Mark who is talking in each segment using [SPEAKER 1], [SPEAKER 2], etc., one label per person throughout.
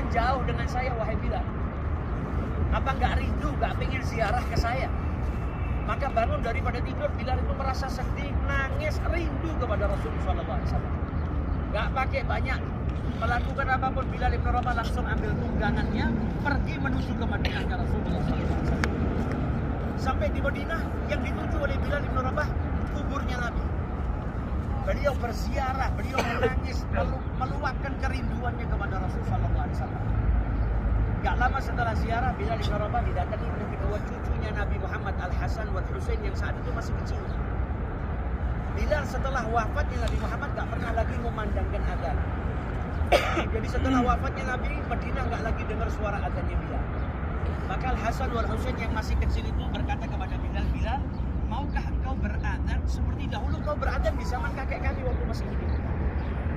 [SPEAKER 1] jauh dengan saya, wahai Bilal? Apa nggak rindu, nggak pengen ziarah ke saya? Maka bangun daripada tidur, Bilal itu merasa sedih, nangis, rindu kepada Rasulullah SAW. Nggak pakai banyak melakukan apapun, Bilal Ibn Rabah langsung ambil tunggangannya, pergi menuju ke Madinahnya Rasulullah SAW. Sampai di Madinah, yang dituju oleh Bilal Ibn Rabah, kuburnya Nabi. Beliau berziarah, beliau menangis, meluapkan kerinduannya kepada Rasulullah SAW. Gak lama setelah ziarah, Bilal Ibn Rabah didatangi oleh kedua cucunya Nabi Muhammad, Al-Hasan dan Husain, yang saat itu masih kecil. Bilal setelah wafatnya Nabi Muhammad gak pernah lagi memandangkan azan. Jadi setelah wafatnya Nabi, Madinah gak lagi dengar suara azannya Bilal. Maka Al-Hasan dan Husain yang masih kecil itu berkata kepada Bilal, Bilal, maukah engkau berazan seperti dahulu kau berazan di zaman kakek kami waktu masih hidup?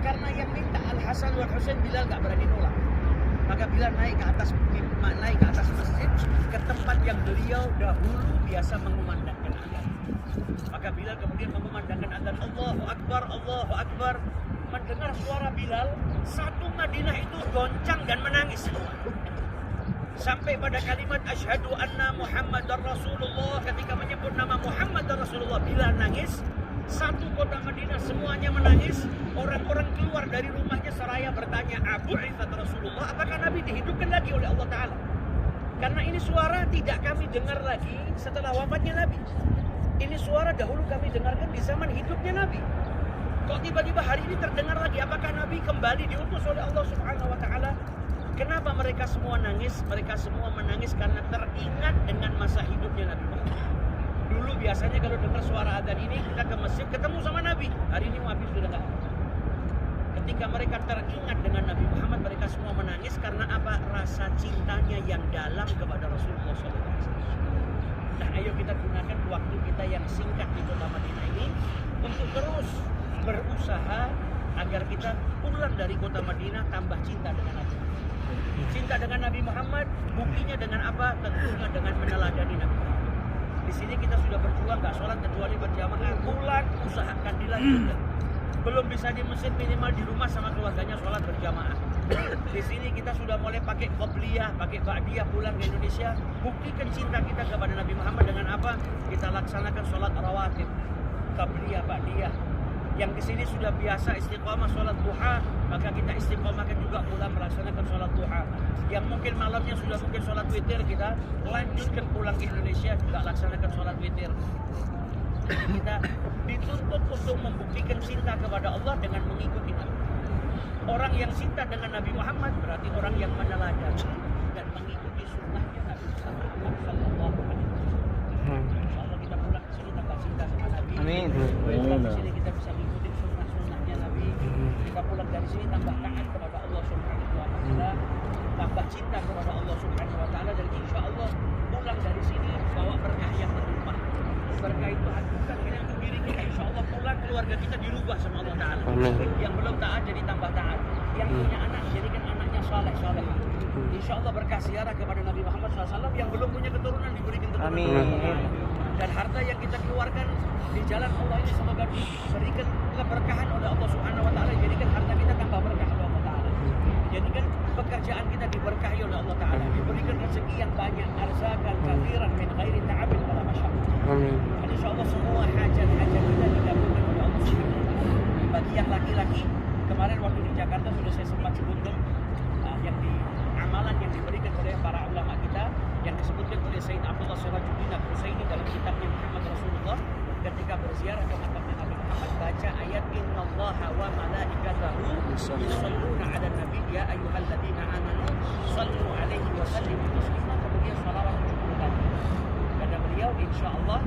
[SPEAKER 1] Karena yang minta Al-Hasan dan Husain, Bilal gak berani nolak. Maka Bilal naik ke atas masjid, ke tempat yang beliau dahulu biasa mengumandangkan azan. Maka Bilal kemudian mengumandangkan azan, Allahu Akbar, Allahu Akbar. Mendengar suara Bilal, satu Madinah itu goncang dan menangis semua. Sampai pada kalimat asyhadu anna Muhammadar Rasulullah, ketika menyebut nama Muhammad dan Rasulullah, Bilal nangis. Satu kota Madinah semuanya menangis. Orang-orang keluar dari rumahnya seraya bertanya, Abu Ifat Rasulullah, apakah Nabi dihidupkan lagi oleh Allah Ta'ala? Karena ini suara tidak kami dengar lagi setelah wafatnya Nabi. Ini suara dahulu kami dengarkan di zaman hidupnya Nabi. Kok tiba-tiba hari ini terdengar lagi? Apakah Nabi kembali diutus oleh Allah Subhanahu wa Ta'ala? Kenapa mereka semua nangis? Mereka semua menangis karena teringat dengan masa hidupnya Nabi Muhammad. Dulu biasanya kalau dengar suara adzan ini, kita ke masjid ketemu sama Nabi. Hari ini Nabi sudah nggak ada. Ketika mereka teringat dengan Nabi Muhammad, mereka semua menangis karena apa? Rasa cintanya yang dalam kepada Rasulullah SAW. Nah, ayo kita gunakan waktu kita yang singkat di kota Madinah ini untuk terus berusaha agar kita pulang dari kota Madinah tambah cinta dengan Nabi. Cinta dengan Nabi Muhammad, buktinya dengan apa? Tentunya dengan meneladani Nabi Muhammad. Di sini kita sudah berjuang, nggak sholat kecuali berjamaah, pulang usahakan dilanjutkan. Belum bisa di masjid, minimal di rumah sama keluarganya sholat berjamaah. Di sini kita sudah mulai pakai qobliyah, pakai ba'diyah, pulang ke Indonesia. Buktikan cinta kita kepada Nabi Muhammad dengan apa? Kita laksanakan sholat rawatib, qobliyah, ba'diyah. Yang di sini sudah biasa istiqomah sholat duha, maka kita istiqomahkan juga pulang melaksanakan sholat duha. Yang mungkin malamnya sudah mungkin sholat witir, kita lanjutkan pulang ke Indonesia juga laksanakan sholat witir. Jadi kita dituntut untuk membuktikan cinta kepada Allah dengan mengikuti Nabi. Orang yang cinta dengan Nabi Muhammad berarti orang yang meneladani dan mengikuti sunnahnya Nabi Muhammad Sallallahu Alaihi Wasallam. Kalau kita pulang ke sini tambah cinta sama Nabi.
[SPEAKER 2] Amin.
[SPEAKER 1] Pulang ke sini kita bisa mengikuti sunnah-sunnahnya Nabi. Kita pulang dari sini tambah taat kepada Allah Subhanahu Wa Taala, tambah cinta kepada Allah Subhanahu Wa Taala, dan insya Allah pulang dari sini bawa berkah yang berlimpah. Berkah itu bukan hanya untuk diri kita, insya Allah pulang keluarga kita dirubah sama Allah Ta'ala. Yang belum taat jadi tambah taat, yang punya anak jadikan anaknya saleh. Insya Allah berkah ziarah kepada Nabi Muhammad SAW. Yang belum punya keturunan diberikan keturunan.
[SPEAKER 2] Amin.
[SPEAKER 1] Dan harta yang kita keluarkan di jalan Allah ini semoga diberikan keberkahan oleh Allah Subhanahu Wa Ta'ala. Jadikan harta kita tambah berkah oleh Allah Ta'ala. Jadikan pekerjaan kita diberkahi oleh Allah Ta'ala. Diberikan rezeki yang banyak, arzakan katsiran min ghairi ta'abin wala masyaqah.
[SPEAKER 2] Amin.
[SPEAKER 1] Insya Allah semua hajat-hajat kita dikabulkan oleh Allah Subhanahu Wa Ta'ala. Bagi yang laki-laki, kemarin waktu di Jakarta sudah saya sempat sebutkan yang di amalan yang diberikan oleh para ulama kita, yang disebutkan oleh Sayyid Abdullah Sirajuddin Al-Husaini dalam kitabnya Muhammad Rasulullah, ketika berziarah ke makamnya Nabi Muhammad, baca ayat innallaha wa malaikatahu yusholluna 'alan nabi ya ayyuhalladzina amanu shallu 'alaihi wa sallimu taslima, kemudian shalawat 70 kali. Kata beliau, insyaallah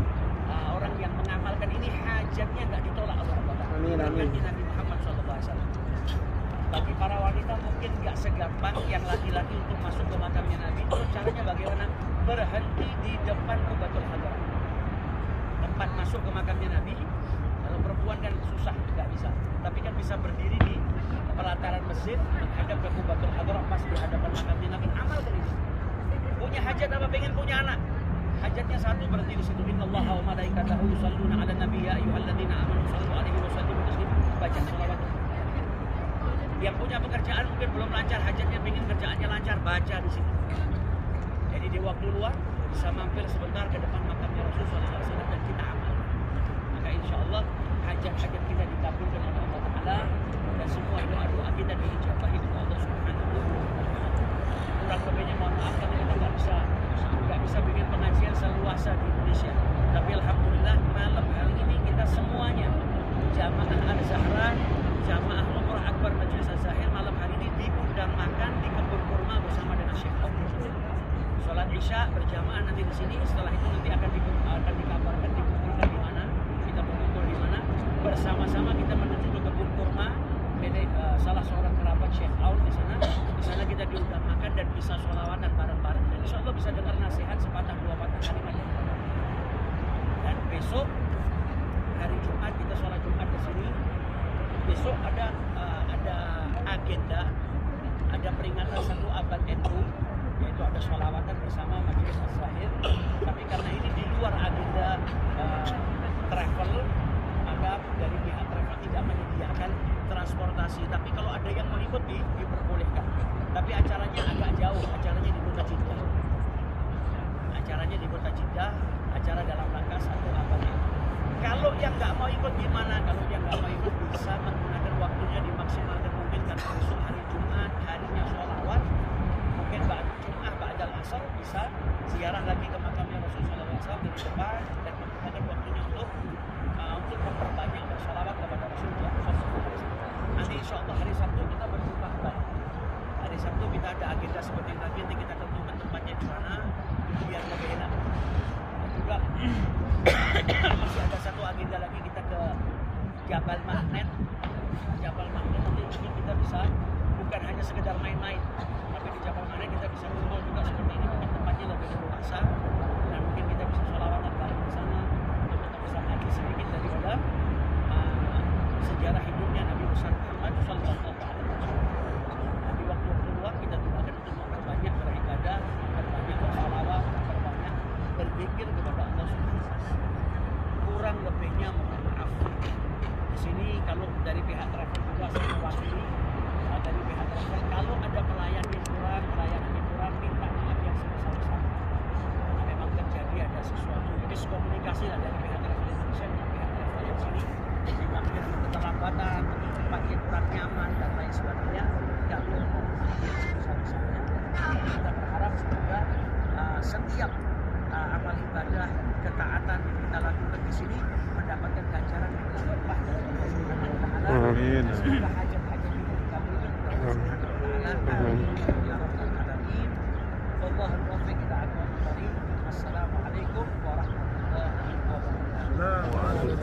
[SPEAKER 1] orang yang mengamalkan ini hajatnya enggak ditolak oleh Allah Ta'ala.
[SPEAKER 2] Amin, amin.
[SPEAKER 1] Nabi Muhammad SAW. Bagi para wanita mungkin enggak segampang yang laki-laki untuk masuk ke makamnya Nabi. Terus caranya bagaimana? Berhenti di depan Qubatul Hadrah, tempat masuk ke makamnya Nabi. Kalau perempuan kan susah, nggak bisa. Tapi kan bisa berdiri di pelataran masjid, menghadap ke Qubatul Hadrah, pas di hadapan makamnya Nabi. Amal dari itu. Punya hajat apa? Pengen punya anak? Hajatnya satu, berhenti di situ. Innallaha wa malaikatahu yusholluna 'alan nabi ya ayyuhalladzina amanu shallu 'alaihi wa sallimu taslima. Baca shalawat. Yang punya pekerjaan mungkin belum lancar hajatnya, pengen kerjaannya lancar. baca di sini. Jadi di waktu luang bisa mampir sebentar ke depan makamnya Rasulullah SAW dan kita amalkan. Maka insya Allah hajat-hajat kita dikabulkan oleh Allah Taala dan semua doa-doa kita diijabahi oleh Allah Subhanahu wa Ta'ala. Kurang lebihnya mohon maaf karena kita nggak bisa bikin pengajian seluasa di Indonesia. Tapi alhamdulillah malam hari ini kita semuanya jamaah Al-Zahra, jamaah Umrah Akbar Majelis Az-Zahir malam hari ini diundang makan di kebun kurma bersama dengan Syekh Aun. Sholat Isya berjamaah nanti di sini. Setelah itu nanti akan dikabarkan dikumpulkan di mana, kita berkumpul di mana. Bersama-sama kita menuju ke kebun kurma milik salah seorang kerabat Syekh Aun di sana. Di sana kita diundang makan dan bisa sholawatan bareng-bareng. Dan insya Allah bisa dengar nasihat sepatah dua patah kalimat. Dan besok hari Jumat kita sholat Jumat di sini. Besok ada agenda, ada peringatan 1 abad NU, yaitu ada sholawatan bersama Majelis Az-Zahir. Tapi karena ini di luar agenda travel, maka dari pihak travel tidak menyediakan transportasi. Tapi kalau ada yang mau ikut diperbolehkan. Tapi acaranya agak jauh, acaranya di Kota Jeddah. Acaranya di Kota Jeddah, acara dalam rangka 1 abad NU. Kalau yang nggak mau ikut gimana? Kalau yang nggak mau ikut bisa menggunakan waktunya dimaksimalkan mungkin karena besok hari Jumat, harinya sholawat. Mungkin Jumat ba'dal asar bisa ziarah lagi ke makamnya Rasulullah SAW dari depan dan menggunakan waktunya untuk memperbanyak bersolawat kepada Rasulullah SAW. Nanti insya Allah hari Sabtu kita berjumpa kembali. Hari Sabtu kita ada agenda seperti tadi, nanti kita tentukan tempatnya di mana biar lebih enak. Dan juga masih ada 1 agenda lagi, kita ke Jabal Mahnet. Jabal Mahnet nanti ini kita bisa bukan hanya sekedar main-main, tapi di Jabal Mahnet kita bisa kumpul juga seperti ini, mungkin tempatnya lebih luasa dan mungkin kita bisa sholawatan bareng di sana untuk kita bisa ngaji sedikit daripada sejarah hidupnya Nabi Muhammad Sallallahu Alaihi Wasallam. Nah, di waktu-waktu luang kita gunakan untuk memperbanyak beribadah, memperbanyak bersalawat, memperbanyak berzikir kepada Allah Subhanahu wa Ta'ala. Kurang lebihnya mohon maaf. Di sini kalau dari pihak travel juga saya mewakili dari pihak travel, kalau ada pelayanan yang kurang, minta maaf yang sebesar-besarnya. Karena memang terjadi ada sesuatu miskomunikasi lah dari pihak travel Indonesia dengan pihak travel yang sini, sehingga mungkin ada keterlambatan, atau tempatnya kurang nyaman dan lain sebagainya. Tidak perlu maaf yang sebesar-besarnya. Kita berharap semoga setiap amal ibadah, ketaatan yang kita lakukan di sini mendapatkan ganjaran yang berlimpah dari Allah Subhanahu wa Ta'ala. Amin. Semoga hajat-hajat kita dikabulkan oleh Allah Subhanahu wa Ta'ala. Amin. Ya Rabbal Alamin. Wallahul muwaffiq ila aqwamit thoriq. Assalamualaikum warahmatullahi wabarakatuh.